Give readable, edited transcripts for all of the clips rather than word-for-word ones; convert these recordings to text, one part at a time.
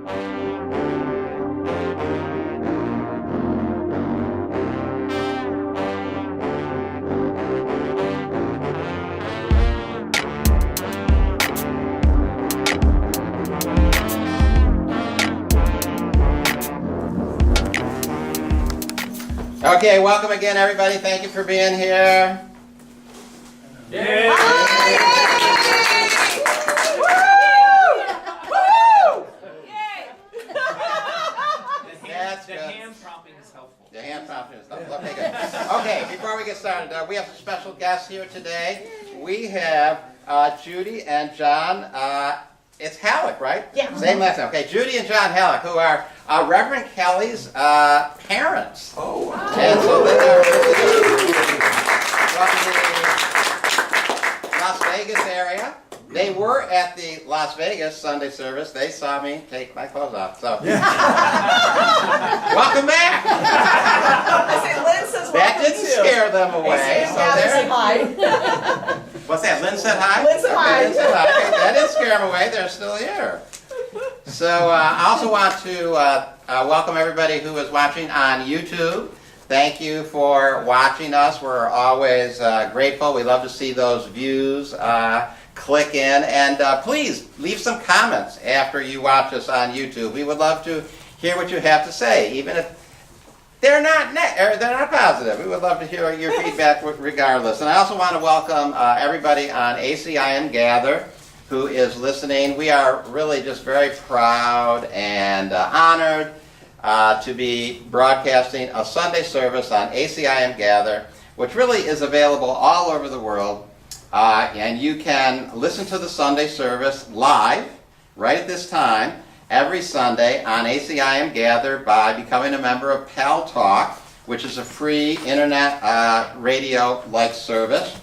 Okay, welcome again, everybody. Thank you for being here. Yay! That's the good. hand prompting is helpful. The hand prompting is helpful. Okay, good. Okay, before we get started, we have some special guests here today. We have Judy and John. It's Halleck, right? Yeah. Same last name. Okay, Judy and John Halleck, who are Reverend Kelly's parents. Oh, wow. And so they are from the Las Vegas area. They were at the Las Vegas Sunday service. They saw me take my clothes off. So, welcome back. I say, Lynn says That welcome didn't too. scare them away. So Say there. hi. What's that? Lynn said hi. Lynn said hi. Lynn said hi. Okay, that didn't scare them away. They're still here. So I also want to welcome everybody who is watching on YouTube. Thank you for watching us. We're always grateful. We love to see those views. Click in and please leave some comments after you watch us on YouTube. We would love to hear what you have to say, even if they're not positive. We would love to hear your feedback regardless. And I also want to welcome everybody on ACIM Gather who is listening. We are really just very proud and honored to be broadcasting a Sunday service on ACIM Gather, which really is available all over the world. And you can listen to the Sunday service live right at this time every Sunday on ACIM Gather by becoming a member of Pal Talk, which is a free internet radio-like service.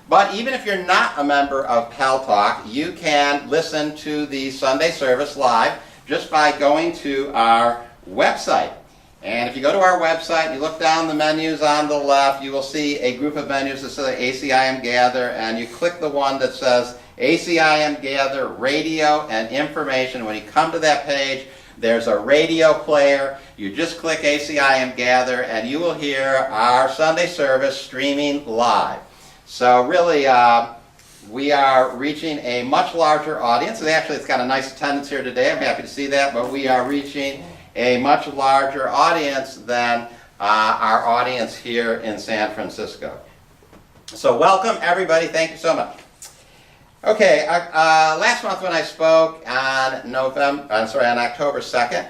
But even if you're not a member of Pal Talk, you can listen to the Sunday service live just by going to our website. And if you go to our website, you look down the menus on the left, you will see a group of menus that say ACIM Gather, and you click the one that says ACIM Gather Radio and Information. When you come to that page, there's a radio player. You just click ACIM Gather, and you will hear our Sunday service streaming live. So really, we are reaching a much larger audience. And actually, it's got a nice attendance here today. I'm happy to see that, but we are reaching a much larger audience than our audience here in San Francisco. So welcome everybody, thank you so much. Okay, last month when I spoke on October 2nd,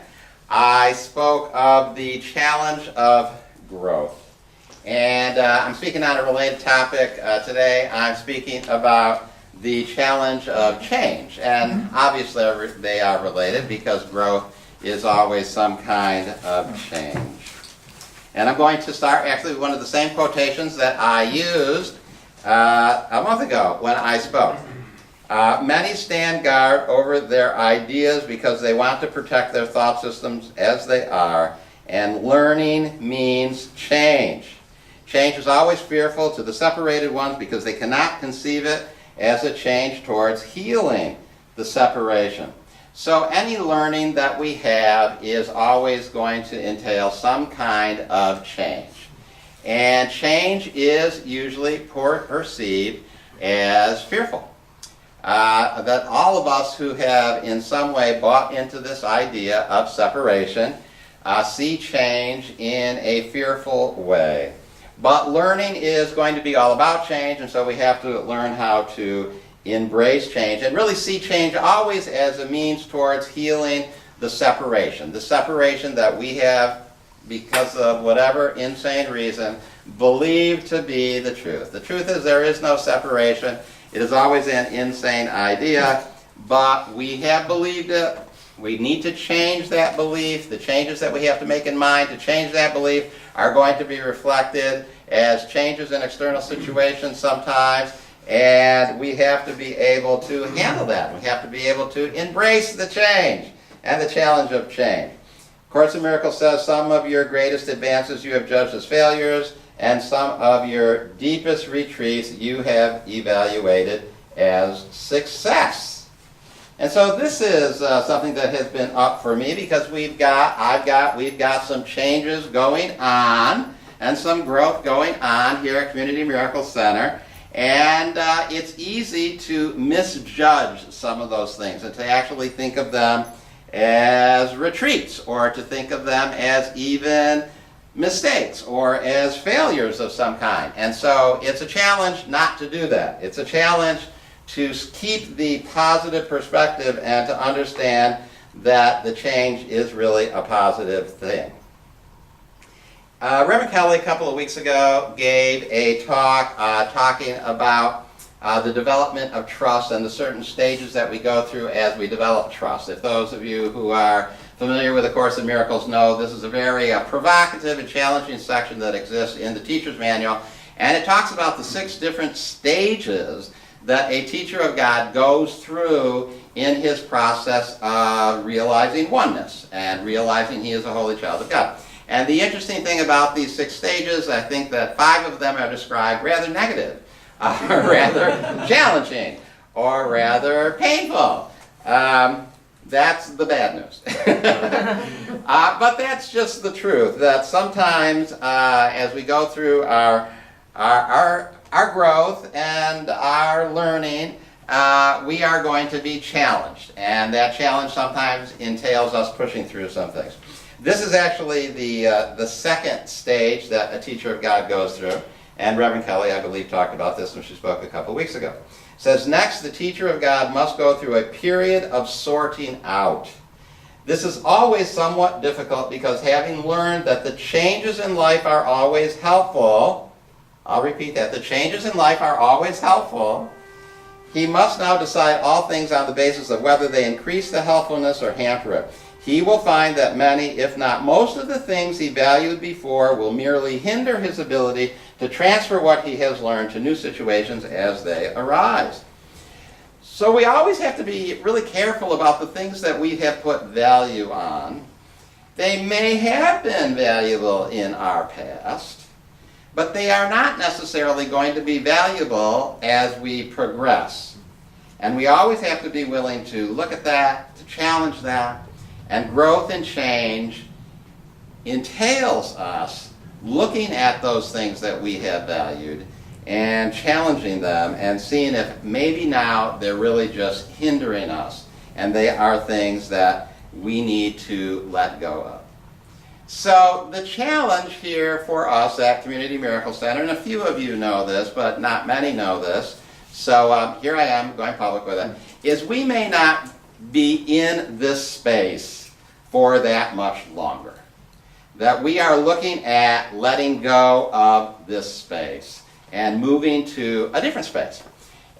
I spoke of the challenge of growth. And I'm speaking on a related topic today. I'm speaking about the challenge of change. And obviously they are related because growth is always some kind of change. And I'm going to start actually with one of the same quotations that I used a month ago when I spoke. Many stand guard over their ideas because they want to protect their thought systems as they are, and learning means change. Change is always fearful to the separated ones because they cannot conceive it as a change towards healing the separation. So any learning that we have is always going to entail some kind of change. And change is usually perceived as fearful. That all of us who have in some way bought into this idea of separation see change in a fearful way. But learning is going to be all about change, and so we have to learn how to embrace change and really see change always as a means towards healing the separation that we have, because of whatever insane reason, believed to be the truth. The truth is there is no separation. It is always an insane idea, but we have believed it. We need to change that belief. The changes that we have to make in mind to change that belief are going to be reflected as changes in external situations sometimes. And we have to be able to handle that. We have to be able to embrace the change and the challenge of change. Course in Miracles says some of your greatest advances you have judged as failures, and some of your deepest retreats you have evaluated as success. And so this is something that has been up for me because we've got some changes going on and some growth going on here at Community Miracle Center. And it's easy to misjudge some of those things and to actually think of them as retreats or to think of them as even mistakes or as failures of some kind. And so it's a challenge not to do that. It's a challenge to keep the positive perspective and to understand that the change is really a positive thing. Reverend Kelly a couple of weeks ago gave a talk talking about the development of trust and the certain stages that we go through as we develop trust. If those of you who are familiar with A Course in Miracles know this is a very provocative and challenging section that exists in the teacher's manual, and it talks about the 6 different stages that a teacher of God goes through in his process of realizing oneness and realizing he is a holy child of God. And the interesting thing about these 6 stages, I think that 5 of them are described rather negative, or rather challenging, or rather painful. That's the bad news. But that's just the truth, that sometimes as we go through our growth and our learning, we are going to be challenged. And that challenge sometimes entails us pushing through some things. This is actually the second stage that a teacher of God goes through. And Reverend Kelly, I believe, talked about this when she spoke a couple weeks ago. It says, next, the teacher of God must go through a period of sorting out. This is always somewhat difficult because having learned that the changes in life are always helpful, I'll repeat that, the changes in life are always helpful, he must now decide all things on the basis of whether they increase the helpfulness or hamper it. He will find that many, if not most of the things he valued before will merely hinder his ability to transfer what he has learned to new situations as they arise. So we always have to be really careful about the things that we have put value on. They may have been valuable in our past, but they are not necessarily going to be valuable as we progress. And we always have to be willing to look at that, to challenge that. And growth and change entails us looking at those things that we have valued and challenging them and seeing if maybe now they're really just hindering us and they are things that we need to let go of. So the challenge here for us at Community Miracle Center, and a few of you know this, but not many know this, so here I am going public with it, is we may not be in this space for that much longer. That we are looking at letting go of this space and moving to a different space.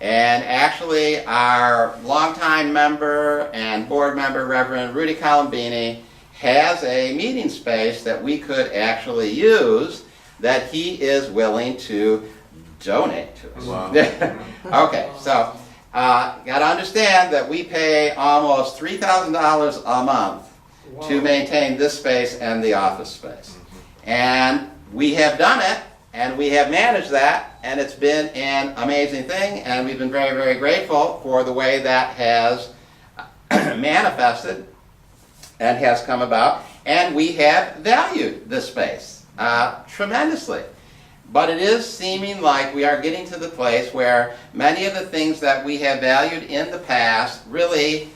And actually our longtime member and board member, Reverend Rudy Colombini, has a meeting space that we could actually use that he is willing to donate to us. Wow. Okay, so got to understand that we pay almost $3,000 a month to maintain this space and the office space. And we have done it, and we have managed that, and it's been an amazing thing, and we've been very, very grateful for the way that has manifested and has come about, and we have valued this space tremendously. But it is seeming like we are getting to the place where many of the things that we have valued in the past really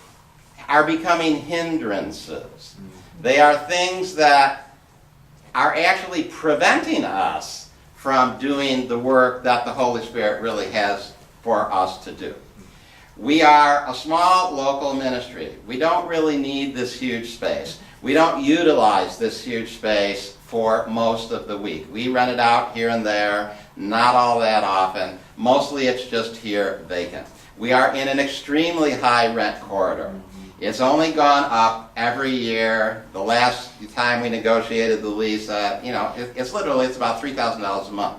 are becoming hindrances. They are things that are actually preventing us from doing the work that the Holy Spirit really has for us to do. We are a small local ministry. We don't really need this huge space. We don't utilize this huge space for most of the week. We rent it out here and there, not all that often. Mostly it's just here vacant. We are in an extremely high rent corridor. It's only gone up every year. The last time we negotiated the lease, it's about $3,000 a month.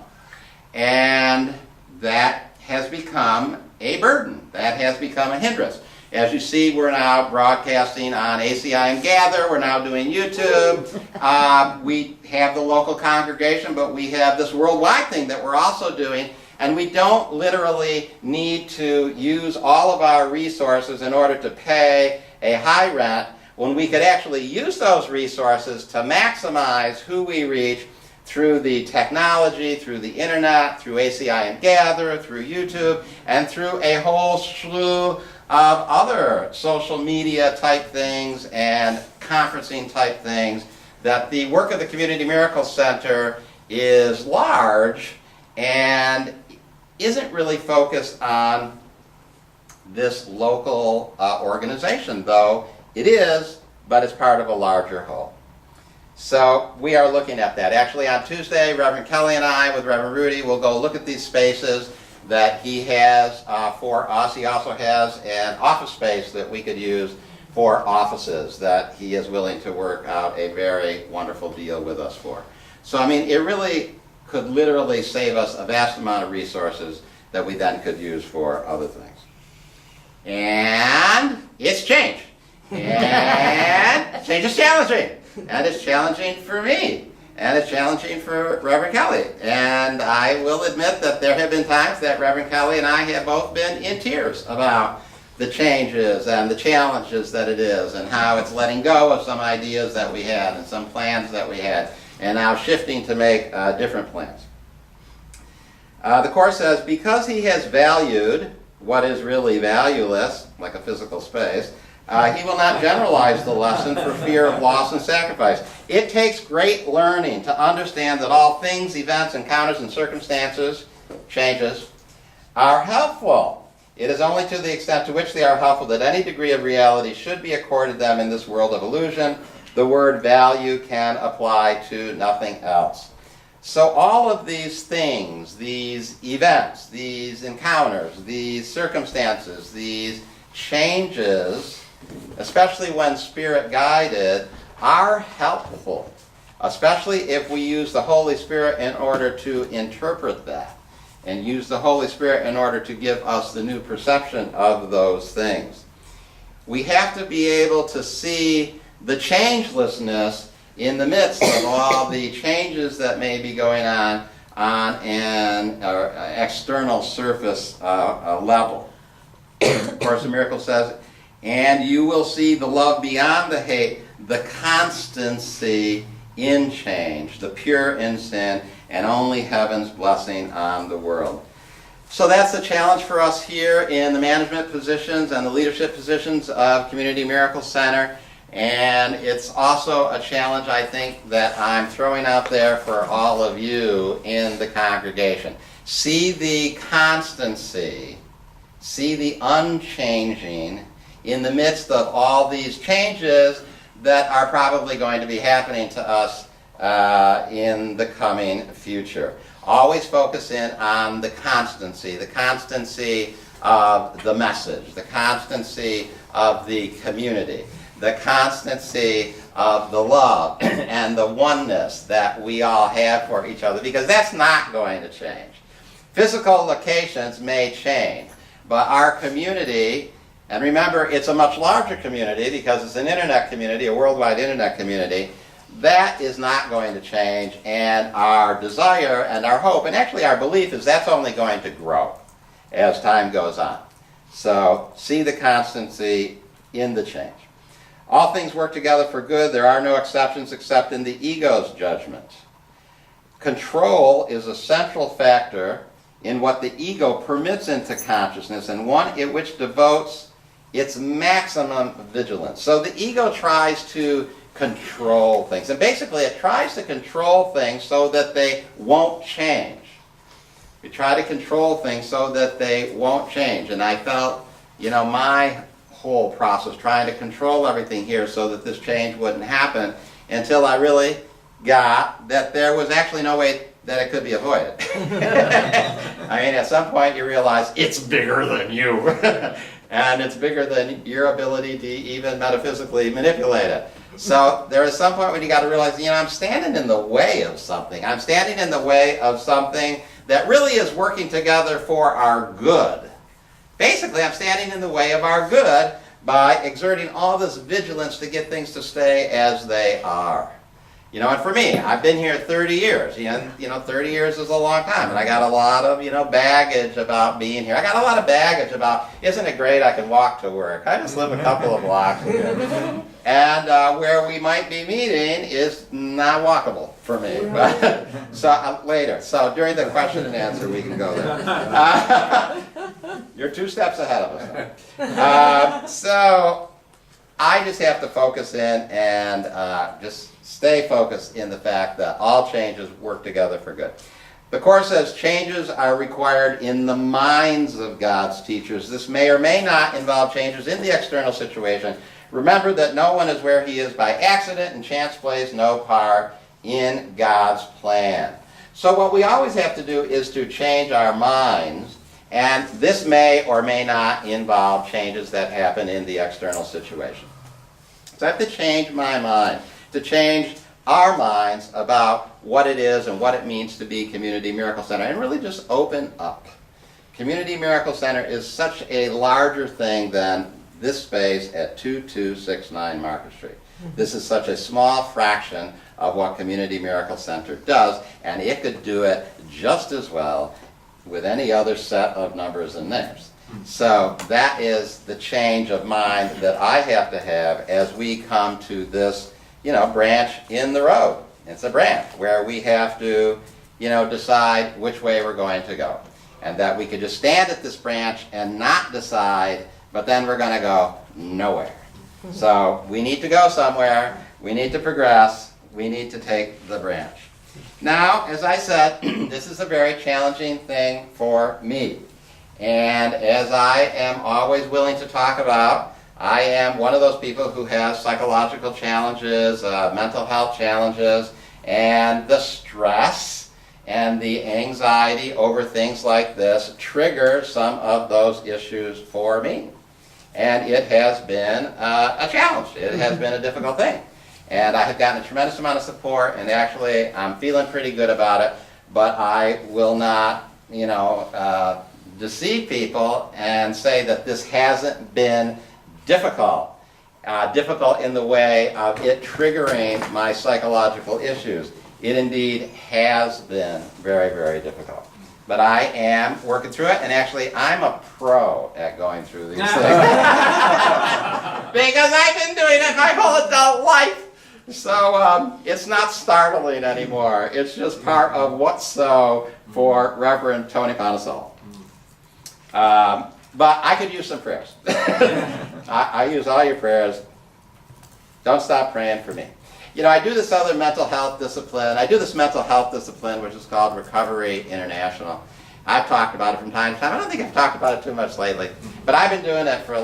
And that has become a burden. That has become a hindrance. As you see, we're now broadcasting on ACI and Gather. We're now doing YouTube. We have the local congregation, but we have this worldwide thing that we're also doing. And we don't literally need to use all of our resources in order to pay a high rent when we could actually use those resources to maximize who we reach through the technology, through the internet, through ACI and Gather, through YouTube, and through a whole slew of other social media type things and conferencing type things, that the work of the Community Miracle Center is large and isn't really focused on this local organization, though it is, but it's part of a larger whole. So we are looking at that. Actually, on Tuesday, Reverend Kelly and I, with Reverend Rudy, will go look at these spaces that he has for us. He also has an office space that we could use for offices that he is willing to work out a very wonderful deal with us for. So, I mean, it really could literally save us a vast amount of resources that we then could use for other things. And it's change. And change is challenging. And it's challenging for me. And it's challenging for Reverend Kelly. And I will admit that there have been times that Reverend Kelly and I have both been in tears about the changes and the challenges that it is, and how it's letting go of some ideas that we had and some plans that we had, and now shifting to make different plans. The Course says, because he has valued what is really valueless, like a physical space, he will not generalize the lesson for fear of loss and sacrifice. It takes great learning to understand that all things, events, encounters, and circumstances, changes, are helpful. It is only to the extent to which they are helpful that any degree of reality should be accorded them in this world of illusion. The word value can apply to nothing else. So all of these things, these events, these encounters, these circumstances, these changes, especially when Spirit guided, are helpful, especially if we use the Holy Spirit in order to interpret that, and use the Holy Spirit in order to give us the new perception of those things. We have to be able to see the changelessness in the midst of all the changes that may be going on an external surface level. Of course, the Miracle says, and you will see the love beyond the hate, the constancy in change, the pure in sin, and only heaven's blessing on the world. So that's the challenge for us here in the management positions and the leadership positions of Community Miracle Center. And it's also a challenge, I think, that I'm throwing out there for all of you in the congregation. See the constancy, see the unchanging in the midst of all these changes that are probably going to be happening to us in the coming future. Always focus in on the constancy of the message, the constancy of the community, the constancy of the love and the oneness that we all have for each other, because that's not going to change. Physical locations may change, but our community, and remember, it's a much larger community because it's an internet community, a worldwide internet community, that is not going to change, and our desire and our hope, and actually our belief, is that's only going to grow as time goes on. So see the constancy in the change. All things work together for good. There are no exceptions except in the ego's judgment. Control is a central factor in what the ego permits into consciousness, and one in which devotes its maximum vigilance. So the ego tries to control things, and basically it tries to control things so that they won't change. We try to control things so that they won't change, and I felt, my whole process trying to control everything here so that this change wouldn't happen, until I really got that there was actually no way that it could be avoided. I mean, at some point you realize it's bigger than you, and it's bigger than your ability to even metaphysically manipulate it. So there is some point when you got to realize, I'm standing in the way of something. I'm standing in the way of something that really is working together for our good. Basically, I'm standing in the way of our good by exerting all this vigilance to get things to stay as they are. You know, and for me, I've been here 30 years. And, 30 years is a long time. And I got a lot of, baggage about being here. I got a lot of baggage about, isn't it great I can walk to work? I just live a couple of blocks here. And where we might be meeting is not walkable for me. But, so later. So during the question and answer, we can go there. You're 2 steps ahead of us. So I just have to focus in and just stay focused in the fact that all changes work together for good. The Course says changes are required in the minds of God's teachers. This may or may not involve changes in the external situation. Remember that no one is where he is by accident, and chance plays no part in God's plan. So what we always have to do is to change our minds, and this may or may not involve changes that happen in the external situation. So I have to change my mind, to change our minds about what it is and what it means to be Community Miracle Center, and really just open up. Community Miracle Center is such a larger thing than this space at 2269 Market Street. This is such a small fraction of what Community Miracle Center does, and it could do it just as well with any other set of numbers and names. So that is the change of mind that I have to have as we come to this, branch in the road. It's a branch where we have to, decide which way we're going to go. And that we could just stand at this branch and not decide, but then we're going to go nowhere. So we need to go somewhere, we need to progress, we need to take the branch. Now, as I said, this is a very challenging thing for me. And as I am always willing to talk about, I am one of those people who has psychological challenges, mental health challenges, and the stress and the anxiety over things like this trigger some of those issues for me. And it has been a challenge. It has been a difficult thing. And I have gotten a tremendous amount of support, and actually I'm feeling pretty good about it, but I will not, deceive people and say that this hasn't been difficult. Difficult in the way of it triggering my psychological issues. It indeed has been very, very difficult. But I am working through it, and actually I'm a pro at going through these things. Because I've been doing it my whole adult life. So it's not startling anymore. It's just part of what's so for Reverend Tony Ponticello. But I could use some prayers. I use all your prayers. Don't stop praying for me. I do this other mental health discipline. I do this mental health discipline, which is called Recovery International. I've talked about it from time to time. I don't think I've talked about it too much lately. But I've been doing it for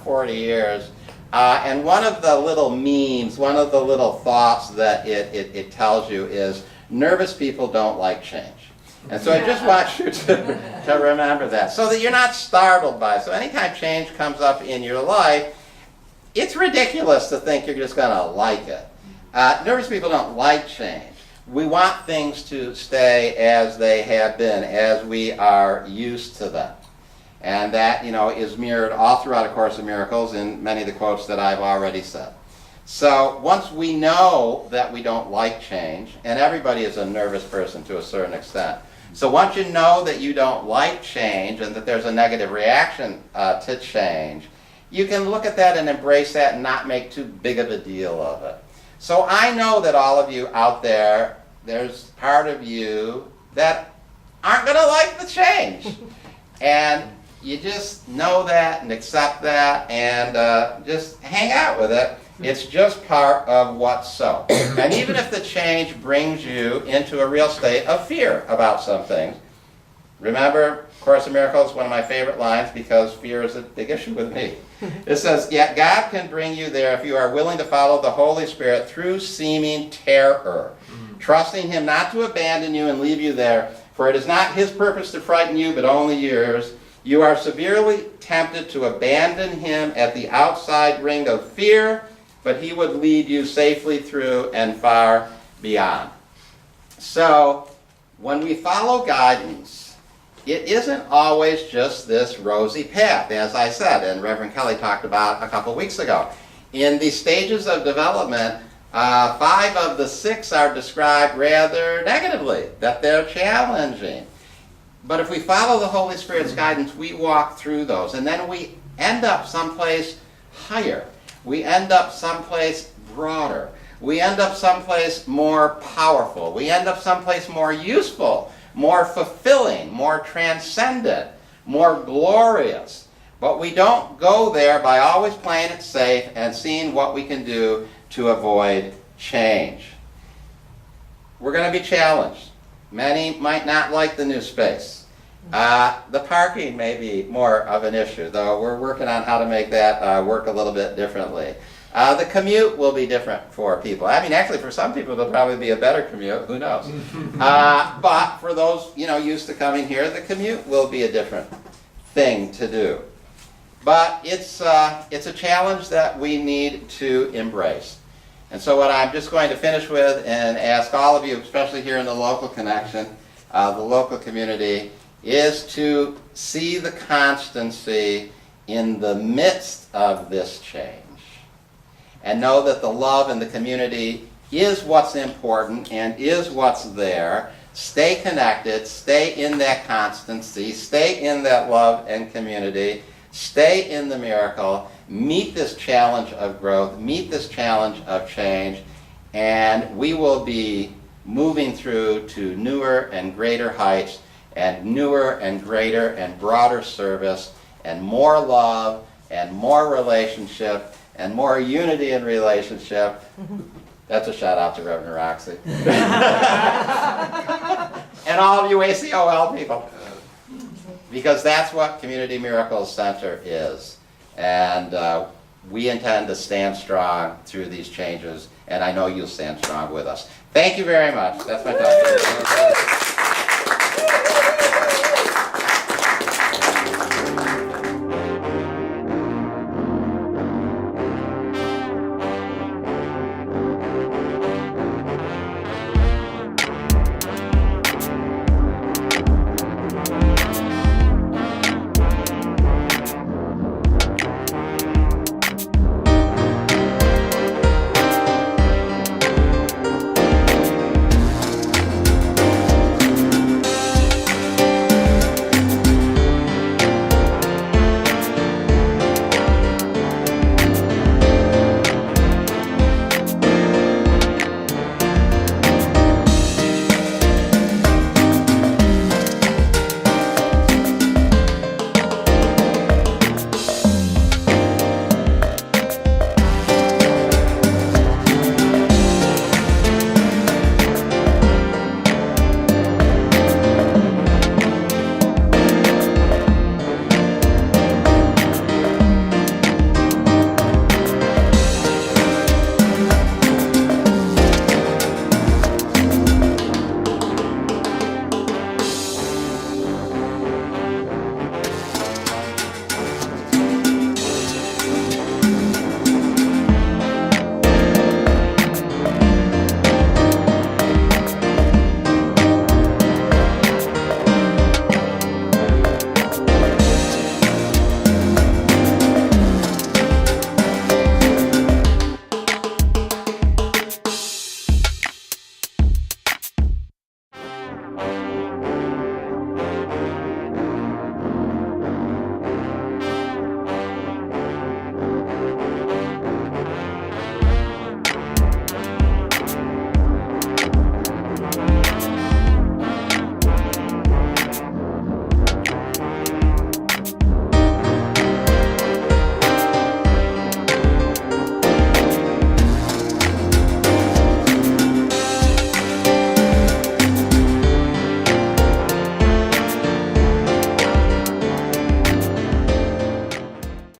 40 years. And one of the little memes, one of the little thoughts that it tells you is, nervous people don't like change. And so I just want you to remember that, so that you're not startled by it. So anytime change comes up in your life, it's ridiculous to think you're just going to like it. Nervous people don't like change. We want things to stay as they have been, as we are used to them. And that, is mirrored all throughout A Course in Miracles in many of the quotes that I've already said. So once we know that we don't like change, and everybody is a nervous person to a certain extent, so once you know that you don't like change and that there's a negative reaction to change, you can look at that and embrace that and not make too big of a deal of it. So I know that all of you out there, there's part of you that aren't going to like the change. And you just know that and accept that and just hang out with it. It's just part of what's so. And even if the change brings you into a real state of fear about some things, remember, Course in Miracles, one of my favorite lines, because fear is a big issue with me. It says, yet God can bring you there if you are willing to follow the Holy Spirit through seeming terror, trusting Him not to abandon you and leave you there, for it is not His purpose to frighten you, but only yours. You are severely tempted to abandon Him at the outside ring of fear, but He would lead you safely through and far beyond. So, when we follow guidance, it isn't always just this rosy path, as I said, and Reverend Kelly talked about a couple weeks ago. In the stages of development, 5 of the 6 are described rather negatively, that they're challenging. But if we follow the Holy Spirit's guidance, we walk through those, and then we end up someplace higher. We end up someplace broader. We end up someplace more powerful. We end up someplace more useful, more fulfilling, more transcendent, more glorious. But we don't go there by always playing it safe and seeing what we can do to avoid change. We're going to be challenged. Many might not like the new space. The parking may be more of an issue, though we're working on how to make that work a little bit differently. The commute will be different for people. I mean, actually, for some people, it'll probably be a better commute. Who knows? But for those used to coming here, the commute will be a different thing to do. But it's a challenge that we need to embrace. And so what I'm just going to finish with and ask all of you, especially here in the local connection, the local community, is to see the constancy in the midst of this change. And know that the love in the community is what's important and is what's there. Stay connected, stay in that constancy, stay in that love and community, stay in the miracle, meet this challenge of growth, meet this challenge of change, and we will be moving through to newer and greater heights and newer and greater and broader service and more love and more relationship and more unity in relationship. That's a shout out to Reverend Roxy. And all of you ACOL people. Because that's what Community Miracles Center is. And we intend to stand strong through these changes, and I know you'll stand strong with us. Thank you very much. That's my talk.